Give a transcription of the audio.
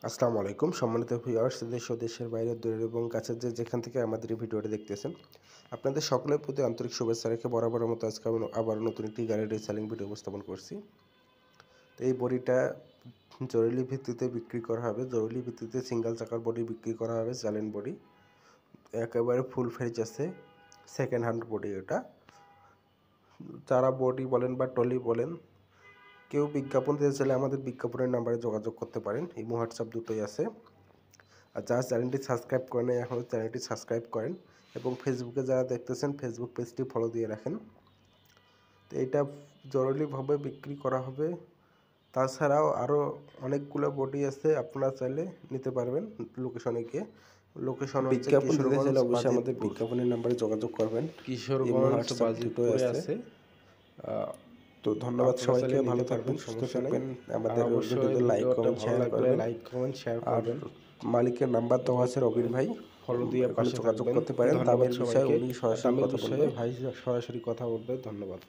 আসসালামু আলাইকুম সম্মানিত ভিউয়ার্স, দেশ ও দেশের বাইরে দূরের এবং কাছের যেখান থেকে আমাদের এই ভিডিওটি দেখতেছেন, আপনাদের সকলের প্রতি আন্তরিক শুভেচ্ছা রেখে বরাবরের মতো আজকে আমি আবার নতুন একটি গাড়ির রিসেলিং ভিডিও উপস্থাপন করছি। তো এই বডিটা জরুরি ভিত্তিতে বিক্রি করা হবে। জরুরি ভিত্তিতে সিঙ্গেল চাকার বডি বিক্রি করা হবে, চ্যালেঞ্জ বডি একেবারে ফুল ফ্রেশ আছে, সেকেন্ড হ্যান্ড বডি। এটা যারা বডি বলেন বা টলি বলেন, কেউ বিজ্ঞাপন দিতে চাইলে আমাদের বিজ্ঞাপনের নাম্বারে যোগাযোগ করতে পারেন। ইমো হোয়াটসঅ্যাপ দুটোই আছে। আর যারা চ্যানেলটি সাবস্ক্রাইব করেন এখন চ্যানেলটি সাবস্ক্রাইব করেন এবং ফেসবুকে যারা দেখতেছেন ফেসবুক পেজটি ফলো দিয়ে রাখেন। তো এটা জরুরিভাবে বিক্রি করা হবে। তাছাড়াও আরও অনেকগুলো বডি আছে, আপনারা চাইলে নিতে পারবেন লোকেশনে গিয়ে। লোকেশন বিজ্ঞাপন দিতে চাইলে অবশ্যই আমাদের বিজ্ঞাপনের নাম্বারে যোগাযোগ করবেন। কিশোরগঞ্জ দুটোই আছে। তো ধন্যবাদ সবাইকে, ভালো থাকবেন, সুস্থ থাকবেন। আমাদের ভিডিওতে লাইক কমেন্ট শেয়ার করবেন। মালিকের নাম্বার দেওয়া আছে, রবিন ভাই, ফলো দিয়ে পাশে যোগাযোগ করতে পারেন। দামের বিষয়ে উনি সরাসরি কথা বলবে। ভাই সরাসরি কথা বলবে। ধন্যবাদ।